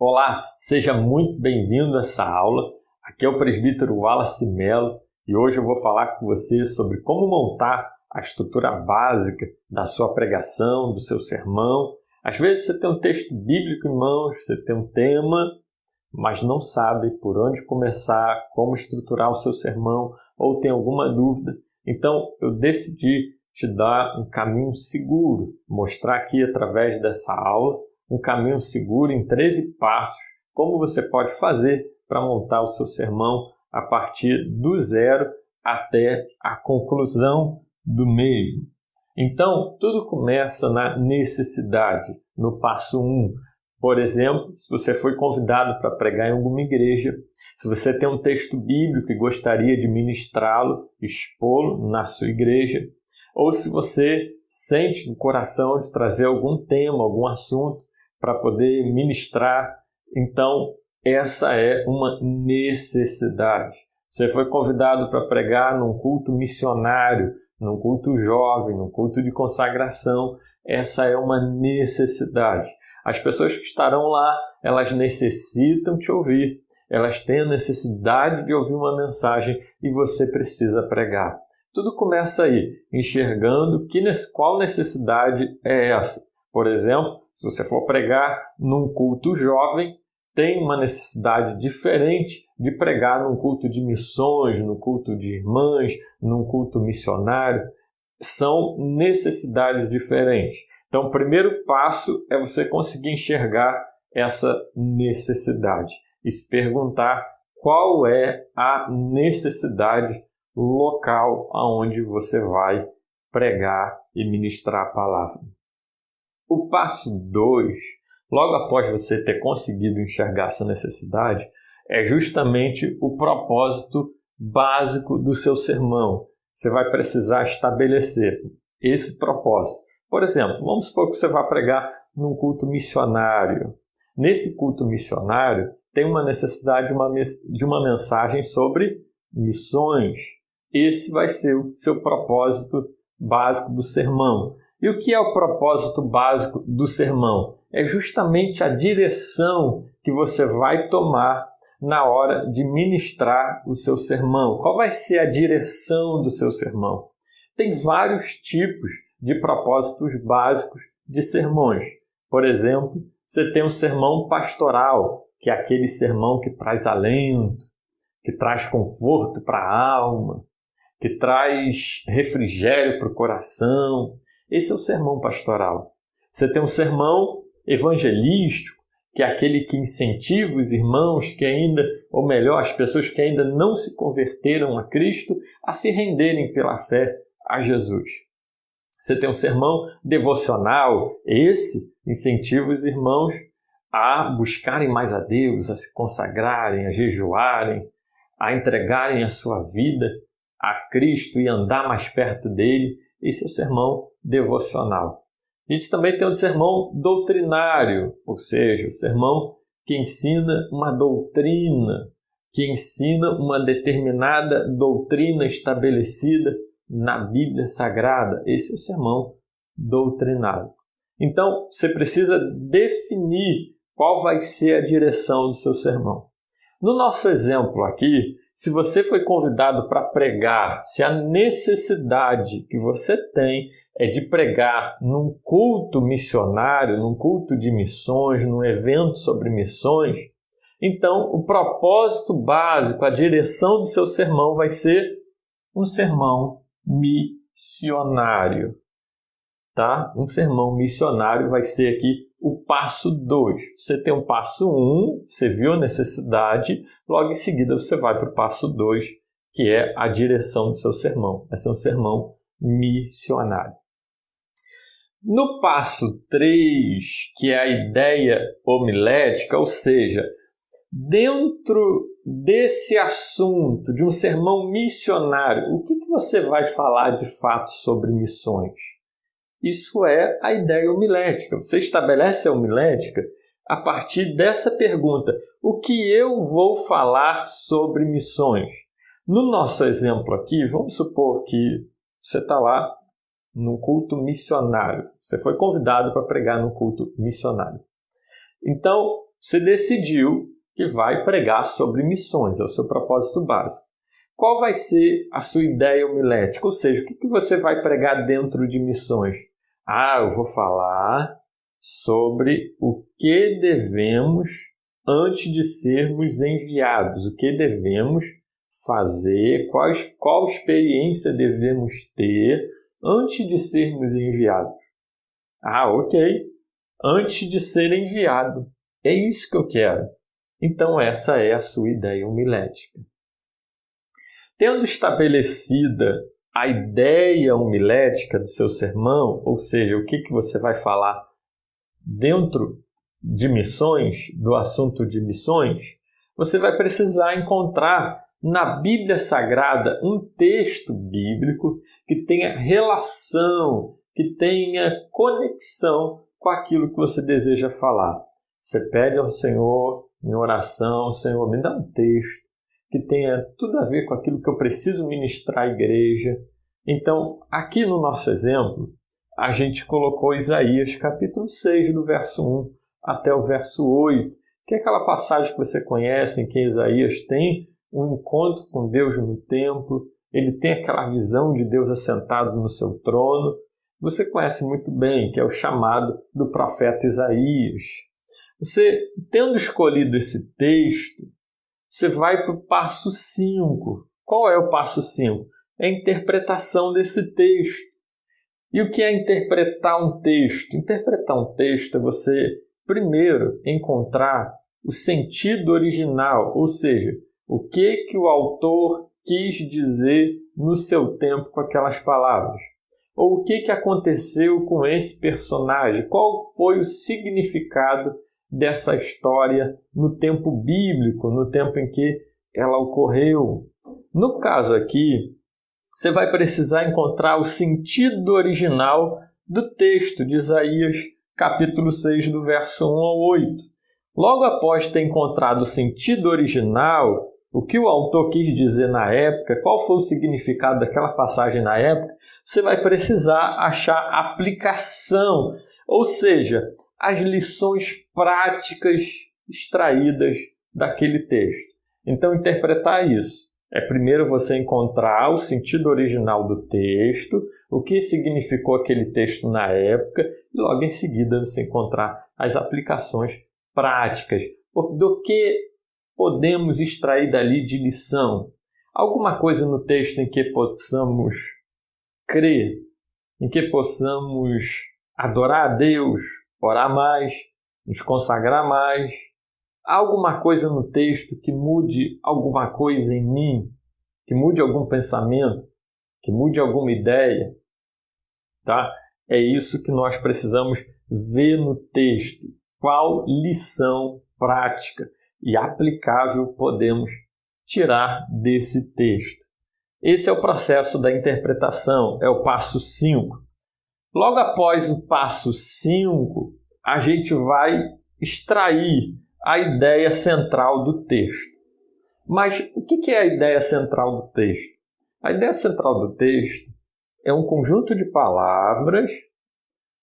Olá, seja muito bem-vindo a essa aula. Aqui é o presbítero Wallace Mello e hoje eu vou falar com você sobre como montar a estrutura básica da sua pregação, do seu sermão. Às vezes você tem um texto bíblico em mãos, você tem um tema, mas não sabe por onde começar, como estruturar o seu sermão ou tem alguma dúvida. Então eu decidi te dar um caminho seguro, mostrar aqui através dessa aula um caminho seguro em 13 passos, como você pode fazer para montar o seu sermão a partir do zero até a conclusão do mesmo. Então, tudo começa na necessidade, no passo 1. Por exemplo, se você foi convidado para pregar em alguma igreja, se você tem um texto bíblico e gostaria de ministrá-lo, expô-lo na sua igreja, ou se você sente no coração de trazer algum tema, algum assunto, para poder ministrar, então essa é uma necessidade. Você foi convidado para pregar num culto missionário, num culto jovem, num culto de consagração, essa é uma necessidade. As pessoas que estarão lá, elas necessitam te ouvir, elas têm a necessidade de ouvir uma mensagem e você precisa pregar. Tudo começa aí, enxergando qual necessidade é essa. Por exemplo, se você for pregar num culto jovem, tem uma necessidade diferente de pregar num culto de missões, num culto de irmãs, num culto missionário. São necessidades diferentes. Então, o primeiro passo é você conseguir enxergar essa necessidade e se perguntar qual é a necessidade local aonde você vai pregar e ministrar a palavra. O passo 2, logo após você ter conseguido enxergar essa necessidade, é justamente o propósito básico do seu sermão. Você vai precisar estabelecer esse propósito. Por exemplo, vamos supor que você vai pregar num culto missionário. Nesse culto missionário, tem uma necessidade de uma mensagem sobre missões. Esse vai ser o seu propósito básico do sermão. E o que é o propósito básico do sermão? É justamente a direção que você vai tomar na hora de ministrar o seu sermão. Qual vai ser a direção do seu sermão? Tem vários tipos de propósitos básicos de sermões. Por exemplo, você tem um sermão pastoral, que é aquele sermão que traz alento, que traz conforto para a alma, que traz refrigério para o coração. Esse é o sermão pastoral. Você tem um sermão evangelístico, que é aquele que incentiva os irmãos que ainda, ou melhor, as pessoas que ainda não se converteram a Cristo, a se renderem pela fé a Jesus. Você tem um sermão devocional, esse incentiva os irmãos a buscarem mais a Deus, a se consagrarem, a jejuarem, a entregarem a sua vida a Cristo e andar mais perto dele. Esse é o sermão devocional. A gente também tem o sermão doutrinário, ou seja, o sermão que ensina uma doutrina, que ensina uma determinada doutrina estabelecida na Bíblia Sagrada. Esse é o sermão doutrinário. Então, você precisa definir qual vai ser a direção do seu sermão. No nosso exemplo aqui, se você foi convidado para pregar, se a necessidade que você tem é de pregar num culto missionário, num culto de missões, num evento sobre missões, então o propósito básico, a direção do seu sermão vai ser um sermão missionário. Tá? Um sermão missionário vai ser aqui o passo 2. Você tem um passo 1, você viu a necessidade, logo em seguida você vai para o passo 2, que é a direção do seu sermão. Esse é um sermão missionário. No passo 3, que é a ideia homilética, ou seja, dentro desse assunto, de um sermão missionário, o que você vai falar de fato sobre missões? Isso é a ideia homilética. Você estabelece a homilética a partir dessa pergunta: o que eu vou falar sobre missões? No nosso exemplo aqui, vamos supor que você está lá num culto missionário. Você foi convidado para pregar num culto missionário. Então, você decidiu que vai pregar sobre missões, é o seu propósito básico. Qual vai ser a sua ideia homilética? Ou seja, o que você vai pregar dentro de missões? Eu vou falar sobre o que devemos antes de sermos enviados, o que devemos fazer, qual experiência devemos ter antes de sermos enviados. Ok, antes de ser enviado. É isso que eu quero. Então essa é a sua ideia homilética. Tendo estabelecida a ideia homilética do seu sermão, ou seja, o que você vai falar dentro de missões, do assunto de missões, você vai precisar encontrar na Bíblia Sagrada um texto bíblico que tenha relação, que tenha conexão com aquilo que você deseja falar. Você pede ao Senhor em oração: Senhor, me dá um texto que tenha tudo a ver com aquilo que eu preciso ministrar à igreja. Então, aqui no nosso exemplo, a gente colocou Isaías capítulo 6, do verso 1 até o verso 8, que é aquela passagem que você conhece, em que Isaías tem um encontro com Deus no templo, ele tem aquela visão de Deus assentado no seu trono. Você conhece muito bem, que é o chamado do profeta Isaías. Você, tendo escolhido esse texto, você vai para o passo 5. Qual é o passo 5? É a interpretação desse texto. E o que é interpretar um texto? Interpretar um texto é você, primeiro, encontrar o sentido original, ou seja, o que o autor quis dizer no seu tempo com aquelas palavras. Ou o que aconteceu com esse personagem, qual foi o significado dessa história no tempo bíblico, no tempo em que ela ocorreu. No caso aqui, você vai precisar encontrar o sentido original do texto de Isaías, capítulo 6, do verso 1 ao 8. Logo após ter encontrado o sentido original, o que o autor quis dizer na época, qual foi o significado daquela passagem na época, você vai precisar achar aplicação, ou seja, as lições práticas extraídas daquele texto. Então, interpretar isso é primeiro você encontrar o sentido original do texto, o que significou aquele texto na época, e logo em seguida você encontrar as aplicações práticas. Do que podemos extrair dali de lição? Alguma coisa no texto em que possamos crer, em que possamos adorar a Deus, orar mais, nos consagrar mais. Há alguma coisa no texto que mude alguma coisa em mim, que mude algum pensamento, que mude alguma ideia, tá? É isso que nós precisamos ver no texto. Qual lição prática e aplicável podemos tirar desse texto? Esse é o processo da interpretação, é o passo 5. Logo após o passo 5, a gente vai extrair a ideia central do texto. Mas o que é a ideia central do texto? A ideia central do texto é um conjunto de palavras,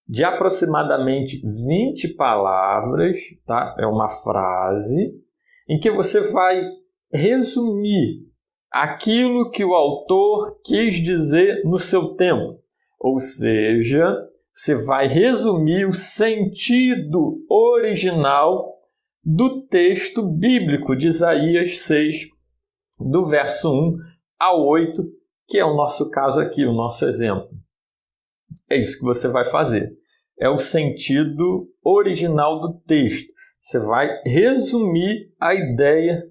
de aproximadamente 20 palavras, tá? É uma frase, em que você vai resumir aquilo que o autor quis dizer no seu tempo. Ou seja, você vai resumir o sentido original do texto bíblico de Isaías 6, do verso 1 ao 8, que é o nosso caso aqui, o nosso exemplo. É isso que você vai fazer. É o sentido original do texto. Você vai resumir a ideia,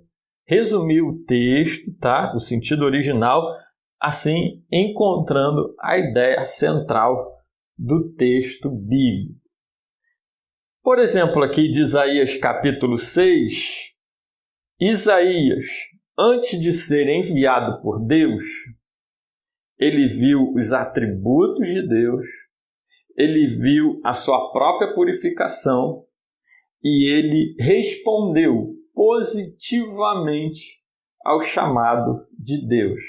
resumir o texto, tá? O sentido original, assim encontrando a ideia central do texto bíblico. Por exemplo, aqui de Isaías capítulo 6, Isaías, antes de ser enviado por Deus, ele viu os atributos de Deus, ele viu a sua própria purificação e ele respondeu positivamente ao chamado de Deus.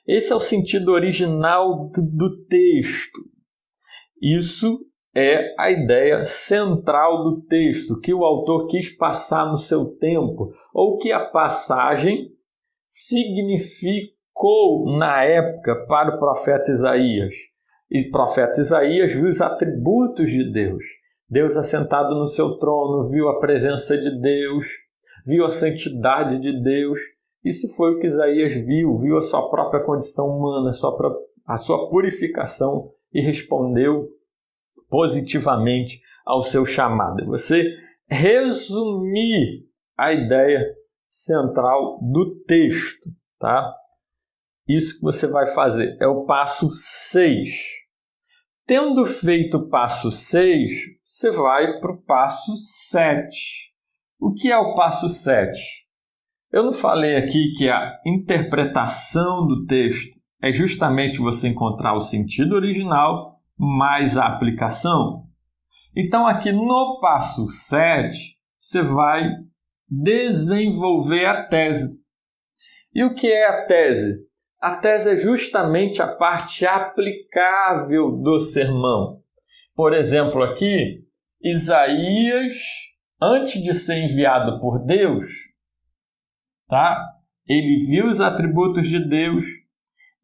Esse é o sentido original do texto. Isso é a ideia central do texto, que o autor quis passar no seu tempo, ou que a passagem significou na época para o profeta Isaías. E o profeta Isaías viu os atributos de Deus. Deus assentado no seu trono, viu a presença de Deus, viu a santidade de Deus. Isso foi o que Isaías viu a sua própria condição humana, a sua purificação e respondeu positivamente ao seu chamado. Você resumir a ideia central do texto, tá? Isso que você vai fazer é o passo 6. Tendo feito o passo 6, você vai para o passo 7. O que é o passo 7? Eu não falei aqui que a interpretação do texto é justamente você encontrar o sentido original mais a aplicação? Então, aqui no passo 7, você vai desenvolver a tese. E o que é a tese? A tese é justamente a parte aplicável do sermão. Por exemplo, aqui, Isaías, antes de ser enviado por Deus, tá? Ele viu os atributos de Deus,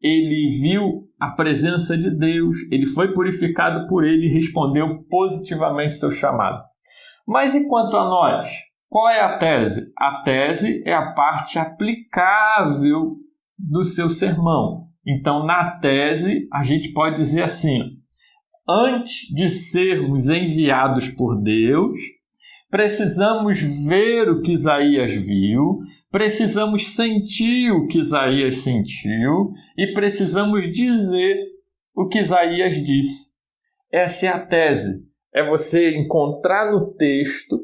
ele viu a presença de Deus, ele foi purificado por ele e respondeu positivamente seu chamado. Mas e quanto a nós? Qual é a tese? A tese é a parte aplicável do seu sermão. Então, na tese, a gente pode dizer assim: antes de sermos enviados por Deus, precisamos ver o que Isaías viu, precisamos sentir o que Isaías sentiu e precisamos dizer o que Isaías disse. Essa é a tese. É você encontrar no texto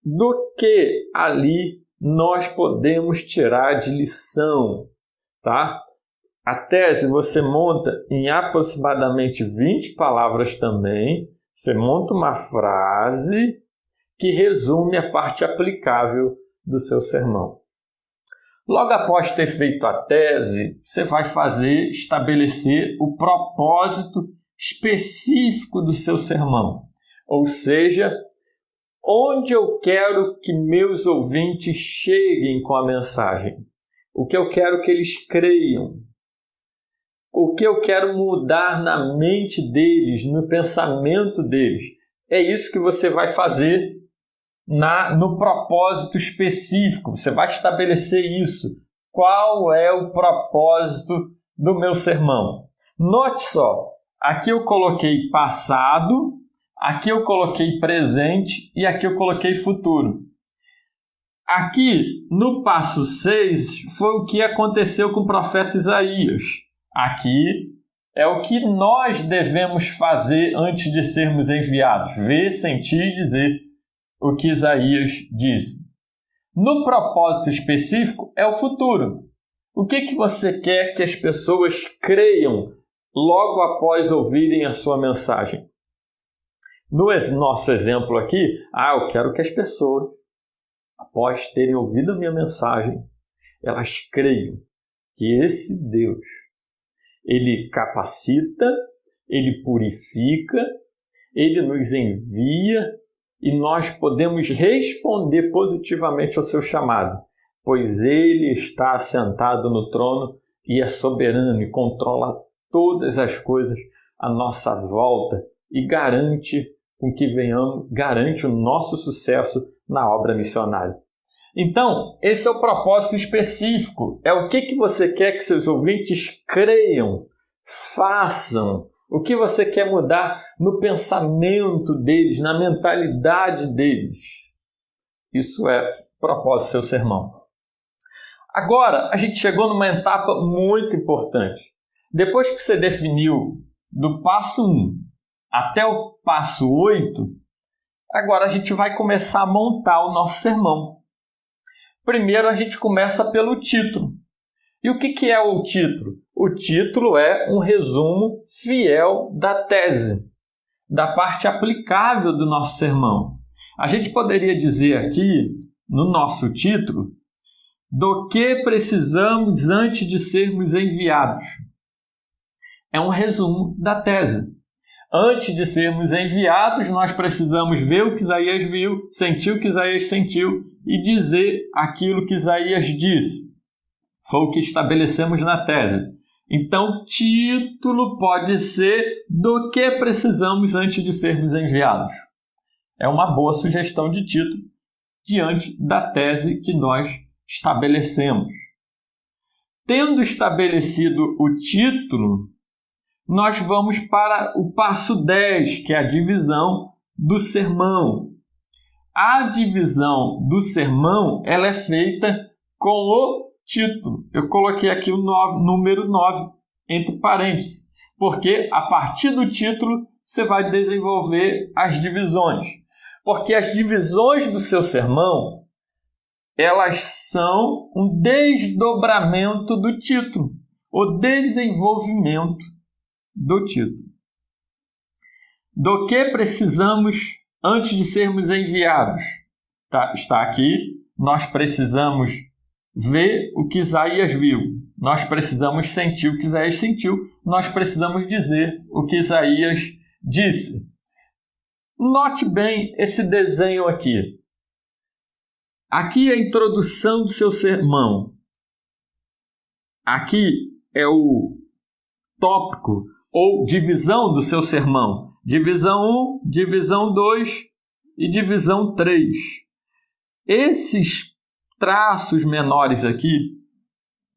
do que ali nós podemos tirar de lição, tá? A tese você monta em aproximadamente 20 palavras também. Você monta uma frase que resume a parte aplicável do seu sermão. Logo após ter feito a tese, você vai estabelecer o propósito específico do seu sermão. Ou seja, onde eu quero que meus ouvintes cheguem com a mensagem. O que eu quero que eles creiam. O que eu quero mudar na mente deles, no pensamento deles. É isso que você vai fazer no propósito específico. Você vai estabelecer isso. Qual é o propósito do meu sermão? Note só, aqui eu coloquei passado, aqui eu coloquei presente e aqui eu coloquei futuro. Aqui, no passo 6, foi o que aconteceu com o profeta Isaías. Aqui é o que nós devemos fazer antes de sermos enviados. Ver, sentir e dizer o que Isaías disse. No propósito específico é o futuro. O que você quer que as pessoas creiam logo após ouvirem a sua mensagem? No nosso exemplo aqui, eu quero que as pessoas, após terem ouvido a minha mensagem, elas creiam que esse Deus, ele capacita, ele purifica, ele nos envia e nós podemos responder positivamente ao seu chamado, pois ele está assentado no trono e é soberano e controla todas as coisas à nossa volta e garante o nosso sucesso na obra missionária. Então, esse é o propósito específico. É o que você quer que seus ouvintes creiam, façam. O que você quer mudar no pensamento deles, na mentalidade deles. Isso é o propósito do seu sermão. Agora, a gente chegou numa etapa muito importante. Depois que você definiu do passo 1 até o passo 8, agora a gente vai começar a montar o nosso sermão. Primeiro a gente começa pelo título. E o que é o título? O título é um resumo fiel da tese, da parte aplicável do nosso sermão. A gente poderia dizer aqui, no nosso título, do que precisamos antes de sermos enviados. É um resumo da tese. Antes de sermos enviados, nós precisamos ver o que Isaías viu, sentir o que Isaías sentiu e dizer aquilo que Isaías disse. Foi o que estabelecemos na tese. Então, título pode ser do que precisamos antes de sermos enviados. É uma boa sugestão de título diante da tese que nós estabelecemos. Tendo estabelecido o título, nós vamos para o passo 10, que é a divisão do sermão. A divisão do sermão ela é feita com o título. Eu coloquei aqui o número 9 entre parênteses, porque a partir do título você vai desenvolver as divisões. Porque as divisões do seu sermão, elas são um desdobramento do título, o desenvolvimento do título. Do que precisamos antes de sermos enviados? Está aqui, nós precisamos ver o que Isaías viu, nós precisamos sentir o que Isaías sentiu, nós precisamos dizer o que Isaías disse. Note bem esse desenho aqui. Aqui é a introdução do seu sermão. Aqui é o tópico ou divisão do seu sermão. Divisão 1, divisão 2 e divisão 3. Esses traços menores aqui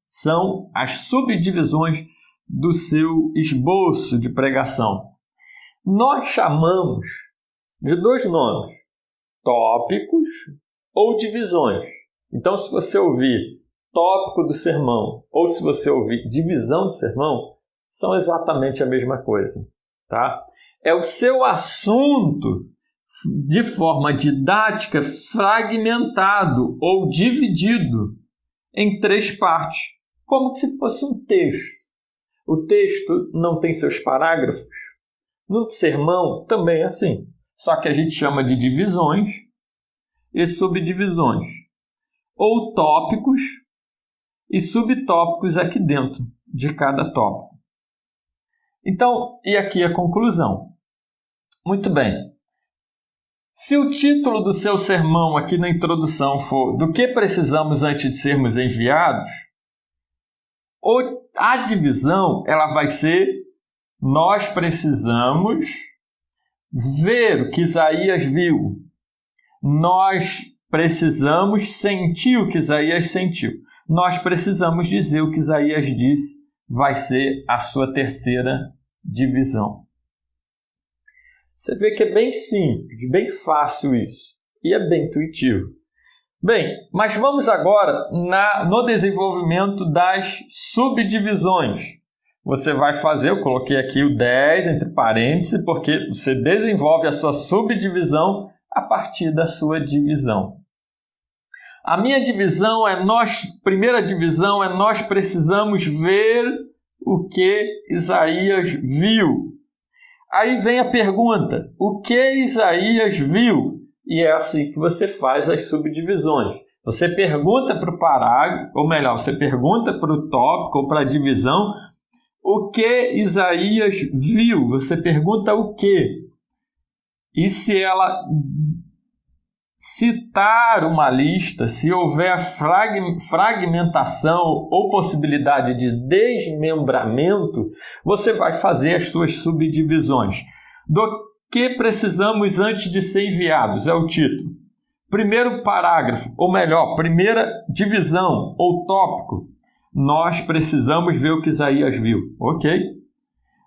são as subdivisões do seu esboço de pregação. Nós chamamos de dois nomes, tópicos ou divisões. Então, se você ouvir tópico do sermão ou se você ouvir divisão do sermão, são exatamente a mesma coisa, tá? É o seu assunto de forma didática fragmentado ou dividido em 3 partes, como se fosse um texto. O texto não tem seus parágrafos. No sermão também é assim, só que a gente chama de divisões e subdivisões, ou tópicos e subtópicos aqui dentro de cada tópico. Então, e aqui a conclusão. Muito bem. Se o título do seu sermão aqui na introdução for do que precisamos antes de sermos enviados, a divisão ela vai ser nós precisamos ver o que Isaías viu. Nós precisamos sentir o que Isaías sentiu. Nós precisamos dizer o que Isaías disse. Vai ser a sua terceira divisão. Você vê que é bem simples, bem fácil isso. E é bem intuitivo. Bem, mas vamos agora no desenvolvimento das subdivisões. Você vai fazer, eu coloquei aqui o 10 entre parênteses, porque você desenvolve a sua subdivisão a partir da sua divisão. A minha divisão primeira divisão é nós precisamos ver o que Isaías viu. Aí vem a pergunta, o que Isaías viu? E é assim que você faz as subdivisões. Você pergunta para o parágrafo, ou melhor, você pergunta para o tópico ou para a divisão, o que Isaías viu? Você pergunta o quê? E se ela citar uma lista, se houver fragmentação ou possibilidade de desmembramento, você vai fazer as suas subdivisões. Do que precisamos antes de ser enviados? É o título. Primeiro parágrafo, ou melhor, primeira divisão ou tópico. Nós precisamos ver o que Isaías viu, ok?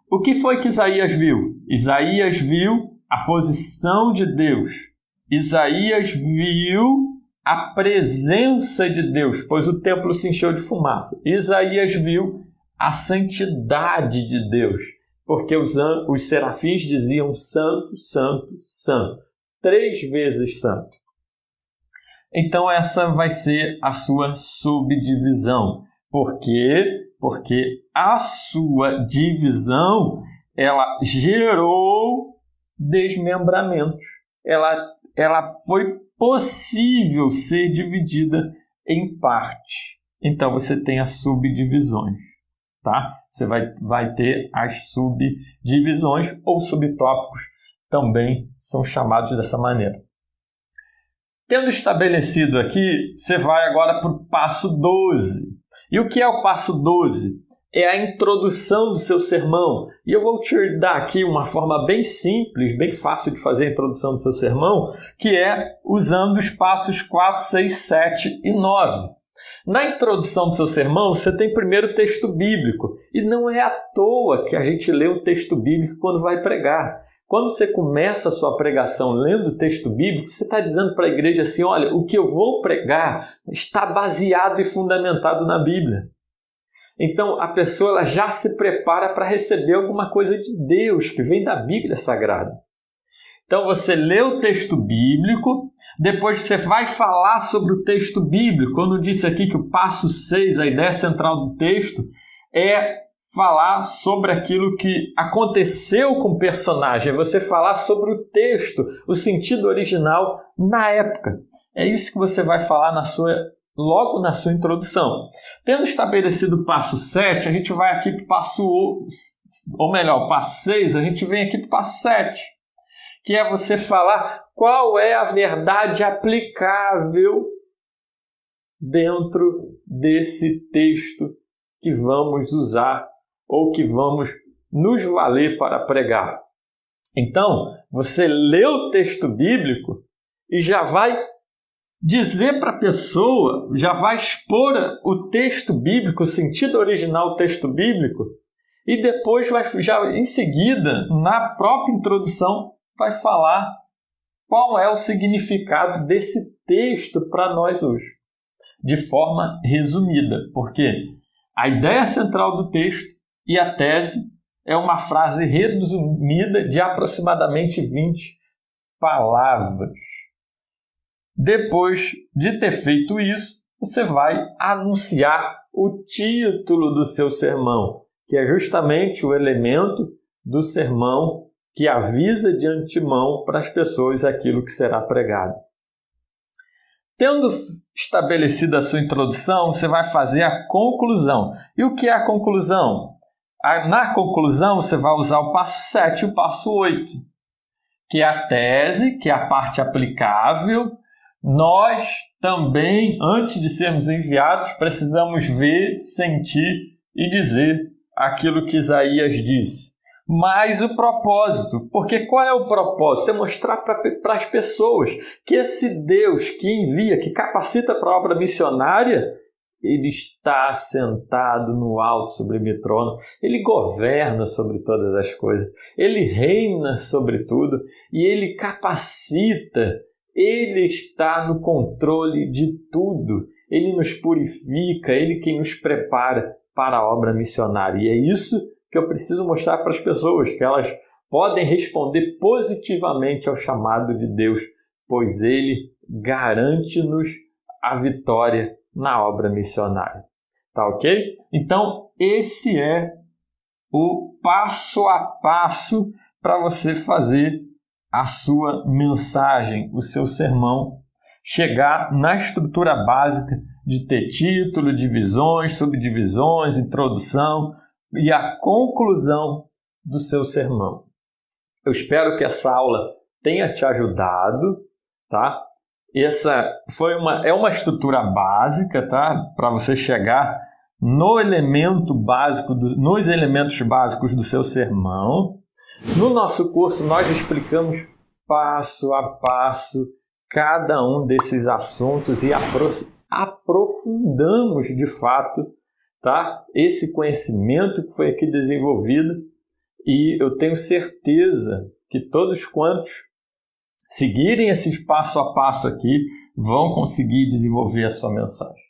O que foi que Isaías viu? Isaías viu a posição de Deus. Isaías viu a presença de Deus, pois o templo se encheu de fumaça. Isaías viu a santidade de Deus, porque os serafins diziam santo, santo, santo, 3 vezes santo. Então essa vai ser a sua subdivisão. Por quê? Porque a sua divisão, ela gerou desmembramentos. Ela foi possível ser dividida em partes. Então você tem as subdivisões, tá? Você vai ter as subdivisões ou subtópicos, também são chamados dessa maneira. Tendo estabelecido aqui, você vai agora para o passo 12. E o que é o passo 12? É a introdução do seu sermão. E eu vou te dar aqui uma forma bem simples, bem fácil de fazer a introdução do seu sermão, que é usando os passos 4, 6, 7 e 9. Na introdução do seu sermão, você tem primeiro o texto bíblico. E não é à toa que a gente lê o texto bíblico quando vai pregar. Quando você começa a sua pregação lendo o texto bíblico, você está dizendo para a igreja assim, olha, o que eu vou pregar está baseado e fundamentado na Bíblia. Então, a pessoa ela já se prepara para receber alguma coisa de Deus, que vem da Bíblia Sagrada. Então, você lê o texto bíblico, depois você vai falar sobre o texto bíblico. Quando eu disse aqui que o passo 6, a ideia central do texto, é falar sobre aquilo que aconteceu com o personagem, é você falar sobre o texto, o sentido original na época. É isso que você vai falar logo na sua introdução. Tendo estabelecido o passo 7, a gente vai aqui para o passo 6, a gente vem aqui para o passo 7, que é você falar qual é a verdade aplicável dentro desse texto que vamos usar ou que vamos nos valer para pregar. Então, você lê o texto bíblico e já vai dizer para a pessoa, já vai expor o texto bíblico, o sentido original do texto bíblico, e depois já em seguida, na própria introdução, vai falar qual é o significado desse texto para nós hoje, de forma resumida, porque a ideia central do texto e a tese é uma frase resumida de aproximadamente 20 palavras. Depois de ter feito isso, você vai anunciar o título do seu sermão, que é justamente o elemento do sermão que avisa de antemão para as pessoas aquilo que será pregado. Tendo estabelecido a sua introdução, você vai fazer a conclusão. E o que é a conclusão? Na conclusão, você vai usar o passo 7 e o passo 8, que é a tese, que é a parte aplicável. Nós também, antes de sermos enviados, precisamos ver, sentir e dizer aquilo que Isaías disse. Mas o propósito, porque qual é o propósito? É mostrar para as pessoas que esse Deus que envia, que capacita para a obra missionária, ele está sentado no alto sublime trono, ele governa sobre todas as coisas, ele reina sobre tudo e ele capacita, ele está no controle de tudo, ele nos purifica, ele quem nos prepara para a obra missionária. E é isso que eu preciso mostrar para as pessoas, que elas podem responder positivamente ao chamado de Deus, pois ele garante-nos a vitória na obra missionária. Tá ok? Então, esse é o passo a passo para você fazer a sua mensagem, o seu sermão, chegar na estrutura básica de ter título, divisões, subdivisões, introdução e a conclusão do seu sermão. Eu espero que essa aula tenha te ajudado, tá? Essa é uma estrutura básica, tá? Para você chegar nos elementos básicos do seu sermão. No nosso curso, nós explicamos passo a passo cada um desses assuntos e aprofundamos de fato, tá? Esse conhecimento que foi aqui desenvolvido, e eu tenho certeza que todos quantos seguirem esse passo a passo aqui vão conseguir desenvolver a sua mensagem.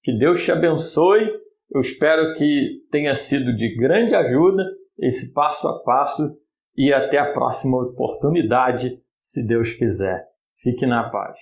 Que Deus te abençoe. Eu espero que tenha sido de grande ajuda esse passo a passo e até a próxima oportunidade, se Deus quiser. Fique na paz.